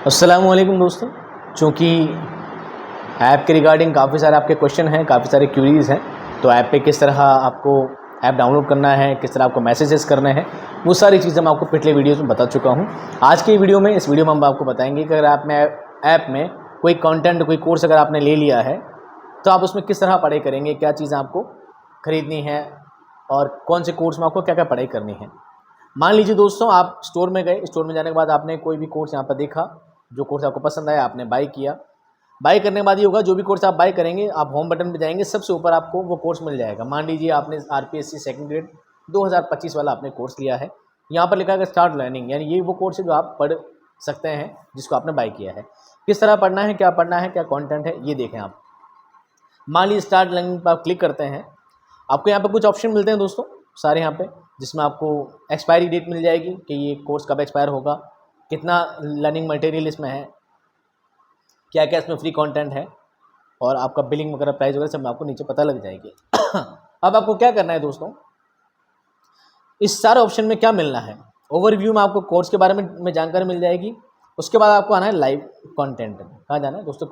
अस्सलामुअलैकुम दोस्तों। चूँकि ऐप के रिगार्डिंग काफ़ी सारे आपके क्वेश्चन हैं, काफ़ी सारे क्यूरीज़ हैं, तो ऐप पे किस तरह आपको ऐप डाउनलोड करना है, किस तरह आपको मैसेजेस करने हैं, वो सारी चीज़ें मैं आपको पिछले वीडियोज़ में बता चुका हूँ। आज की वीडियो में इस वीडियो में हम आपको बताएंगे कि अगर ऐप में कोई कंटेंट, कोई कोर्स अगर आपने ले लिया है तो आप उसमें किस तरह पढ़ाई करेंगे, क्या चीज़ें आपको ख़रीदनी है और कौन से कोर्स में आपको क्या क्या पढ़ाई करनी है। मान लीजिए दोस्तों, आप स्टोर में गए, स्टोर में जाने के बाद आपने कोई भी कोर्स यहाँ पर देखा, जो कोर्स आपको पसंद आया आपने बाय किया। बाय करने के बाद ये होगा, जो भी कोर्स आप बाय करेंगे आप होम बटन पे जाएंगे, सबसे ऊपर आपको वो कोर्स मिल जाएगा। मान लीजिए आपने आरपीएससी सेकंड ग्रेड 2025 वाला आपने कोर्स लिया है, यहाँ पर लिखा है स्टार्ट लर्निंग, यानी ये वो कोर्स है जो आप पढ़ सकते हैं जिसको आपने बाय किया है। किस तरह पढ़ना है, क्या पढ़ना है, क्या कॉन्टेंट है, ये देखें आप। मान लीजिए स्टार्ट लर्निंग पर आप क्लिक करते हैं, आपको यहाँ पर कुछ ऑप्शन मिलते हैं दोस्तों सारे यहाँ पे, जिसमें आपको एक्सपायरी डेट मिल जाएगी कि ये कोर्स कब एक्सपायर होगा, कितना लर्निंग मटेरियल इसमें है, क्या क्या इसमें फ्री कंटेंट है, और आपका बिलिंग वगैरह प्राइस वगैरह सब आपको नीचे पता लग जाएगी। अब आपको क्या करना है दोस्तों, इस सारे ऑप्शन में क्या मिलना है, ओवरव्यू में आपको कोर्स के बारे में जानकारी मिल जाएगी। उसके बाद आपको आना है लाइव कंटेंट। कहाँ जाना है दोस्तों,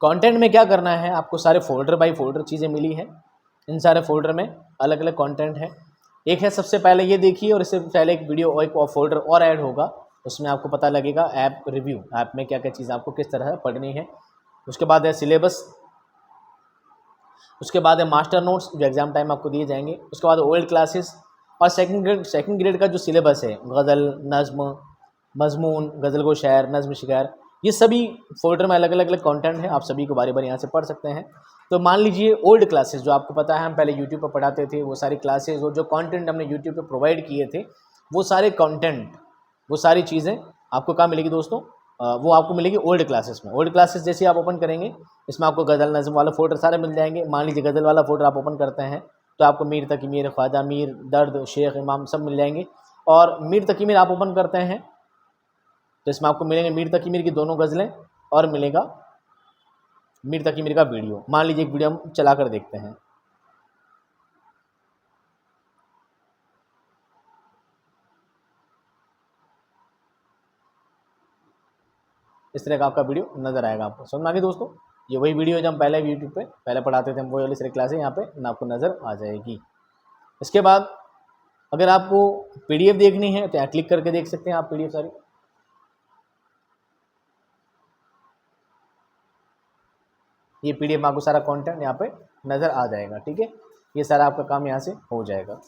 कंटेंट में क्या करना है, आपको सारे फोल्डर बाई फोल्डर चीज़ें मिली है। इन सारे फोल्डर में अलग अलग कंटेंट है। एक है, सबसे पहले ये देखिए, और इससे पहले एक वीडियो एक फोल्डर और ऐड होगा, उसमें आपको पता लगेगा ऐप रिव्यू, ऐप में क्या क्या चीज़ आपको किस तरह पढ़नी है। उसके बाद है सिलेबस, उसके बाद है मास्टर नोट्स जो एग्ज़ाम टाइम आपको दिए जाएंगे। उसके बाद ओल्ड क्लासेस और सेकंड ग्रेड का जो सिलेबस है, गज़ल, नज़्म, मज़मून, गज़ल को शायर, नज़्म शिकार, ये सभी फोल्डर में अलग अलग कंटेंट है। आप सभी को बारी बारी यहाँ से पढ़ सकते हैं। तो मान लीजिए ओल्ड क्लासेस जो आपको पता है हम पहले यूट्यूब पर पढ़ाते थे, वो सारी क्लासेस और जो कंटेंट हमने यूट्यूब पे प्रोवाइड किए थे, वो सारे कंटेंट, वो सारी चीज़ें आपको कहाँ मिलेगी दोस्तों, वो आपको मिलेगी ओल्ड क्लासेस में। ओल्ड क्लासेस जैसे आप ओपन करेंगे, इसमें आपको गज़ल नज़्म वाला फोल्डर सारे मिल जाएंगे। मान लीजिए गज़ल वाला फोल्डर आप ओपन करते हैं तो आपको मीर तकी मीर, ख्वाजा मीर, दर्द, शेख, इमाम सब मिल जाएंगे। और मीर तकी मीर आप ओपन करते हैं तो इसमें आपको मिलेंगे मीर तकी मीर की दोनों गज़लें और मिलेगा मीर तकी मीर का वीडियो। मान लीजिए एक वीडियो हम चला कर देखते हैं। इस तरह का आपका वीडियो नज़र आएगा, आपको समझ में आ गई दोस्तों। ये वही वीडियो है जो हम पहले यूट्यूब पे पहले पढ़ाते थे, हम वही वाली सारी क्लासें यहाँ पे आपको नज़र आ जाएगी। इसके बाद अगर आपको पीडीएफ देखनी है तो यहाँ क्लिक करके देख सकते हैं आप पीडीएफ सारी। ये पीडीएफ में आपको सारा कंटेंट यहाँ पे नज़र आ जाएगा, ठीक है। ये सारा आपका काम यहाँ से हो जाएगा।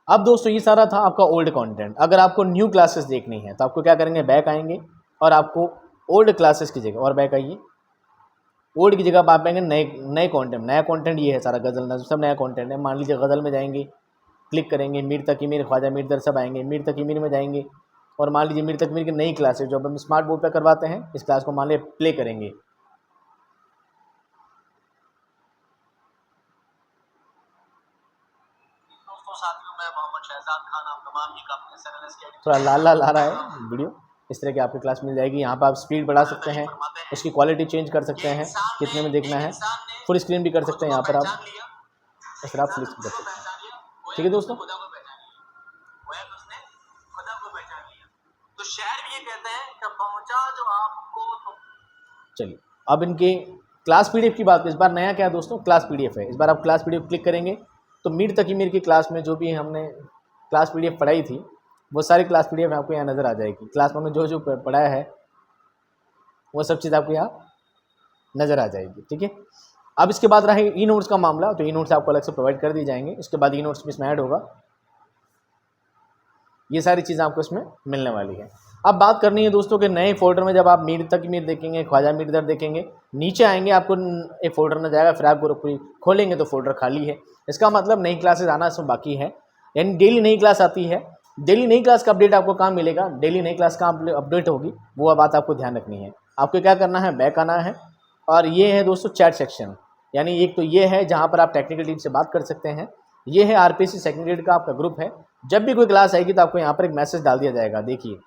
अब दोस्तों ये सारा था आपका ओल्ड कंटेंट। अगर आपको न्यू क्लासेस देखनी है तो आपको क्या करेंगे, बैक आएंगे और आपको ओल्ड क्लासेस की जगह, और बैक आइए, ओल्ड की जगह आप आएंगे नए नए कंटेंट। नया कंटेंट ये है सारा, गज़ल नज़्म सब नया कंटेंट है। मान लीजिए गज़ल में जाएंगे, क्लिक करेंगे, मीर तकी मीर, ख्वाजा मीर दर सब आएंगे। मीर तकी मीर में जाएंगे और मान लीजिए मीर तकी मीर की नई क्लासेस जो हम स्मार्ट बोर्ड पर करवाते हैं, इस क्लास को मान लीजिए प्ले करेंगे। थोड़ा लाल लाल आ रहा है वीडियो, इस तरह की आपकी क्लास मिल जाएगी। यहाँ पर आप स्पीड बढ़ा सकते हैं, उसकी क्वालिटी चेंज कर सकते हैं, कितने में देखना है, फुल स्क्रीन भी कर सकते हैं। यहाँ पर आप इस तरह आप फुल स्क्रीन कर सकते हैं, ठीक है दोस्तों। चलिए अब इनके क्लास पीडीएफ की बात करें। इस बार नया क्या है दोस्तों, क्लास पीडीएफ है। इस बार आप क्लास पीडीएफ क्लिक करेंगे तो मीर तकी मीर की क्लास में जो भी हमने क्लास पीडीएफ पढ़ाई थी, वो सारी क्लास पीडीएफ आपको यहाँ नज़र आ जाएगी। क्लास में हमने जो जो पढ़ाया है वो सब चीज़ आपको यहाँ नज़र आ जाएगी, ठीक है। अब इसके बाद रहा ई नोट्स का मामला, तो ई नोट्स आपको अलग से प्रोवाइड कर दी जाएंगे। उसके बाद ई नोट्स भी इसमें ऐड होगा। ये सारी चीज़ें आपको इसमें मिलने वाली है। अब बात करनी है दोस्तों के नए फोल्डर में, जब आप मीर तक मीर देखेंगे, ख्वाजा मीर दर देखेंगे, नीचे आएंगे आपको एक फोल्डर में जाएगा, फिर आपको खोलेंगे तो फोल्डर खाली है। इसका मतलब नई क्लासेस आना इसमें बाकी है, यानी डेली नई क्लास आती है। डेली नई क्लास का अपडेट आपको कहाँ मिलेगा, डेली नई क्लास का अपडेट होगी, वो बात आपको ध्यान रखनी है। आपको क्या करना है, बैक आना है, और ये है दोस्तों चैट सेक्शन। यानी एक तो ये है जहाँ पर आप टेक्निकल टीम से बात कर सकते हैं। ये है आरपीएससी सेकंड ग्रेड का आपका ग्रुप है। जब भी कोई क्लास आएगी तो आपको यहाँ पर एक मैसेज डाल दिया जाएगा। देखिए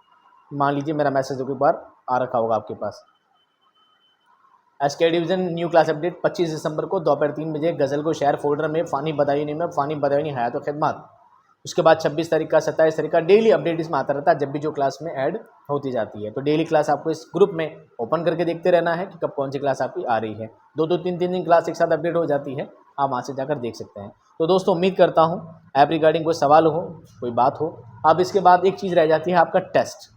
मान लीजिए मेरा मैसेज एक बार आ रखा होगा आपके पास, SK division new class update 25 दिसंबर को दोपहर 3 बजे गज़ल को शहर फोल्डर में फ़ानी बदायूनी में फ़ानी बदायूनी हयात व खिदमत। उसके बाद 26 तारीख का, 27 तारीख का डेली अपडेट इसमें आता रहता है जब भी जो क्लास में ऐड होती जाती है। तो डेली क्लास आपको इस ग्रुप में ओपन करके देखते रहना है कि कब कौन सी क्लास आपकी आ रही है। 2-2 3-3 दिन क्लास एक साथ अपडेट हो जाती है, आप वहाँ से जाकर देख सकते हैं। तो दोस्तों उम्मीद करता हूँ ऐप रिगार्डिंग कोई सवाल हो, कोई बात हो। अब इसके बाद एक चीज़ रह जाती है आपका टेस्ट,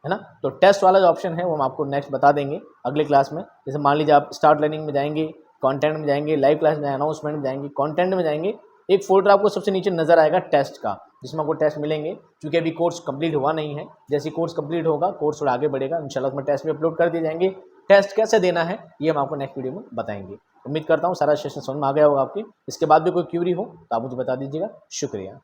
है ना। तो टेस्ट वाला जो ऑप्शन है वो हम आपको नेक्स्ट बता देंगे अगले क्लास में। जैसे मान लीजिए आप स्टार्ट लर्निंग में जाएंगे, कंटेंट में जाएंगे, लाइव क्लास में अनाउंसमेंट में जाएंगे, कंटेंट में जाएंगे, एक फोल्डर आपको सबसे नीचे नजर आएगा टेस्ट का, जिसमें आपको टेस्ट मिलेंगे। क्योंकि अभी कोर्स कंप्लीट हुआ नहीं है, जैसे कोर्स कंप्लीट होगा कोर्स थोड़ा आगे बढ़ेगा, इंशाल्लाह उसमें टेस्ट भी अपलोड कर दिए जाएंगे। टेस्ट कैसे देना है ये हम आपको नेक्स्ट वीडियो में बताएंगे। उम्मीद करता हूँ सारा सेशन समझ में आ गया होगा आपके। इसके बाद भी कोई क्यूरी हो तो आप मुझे बता दीजिएगा। शुक्रिया।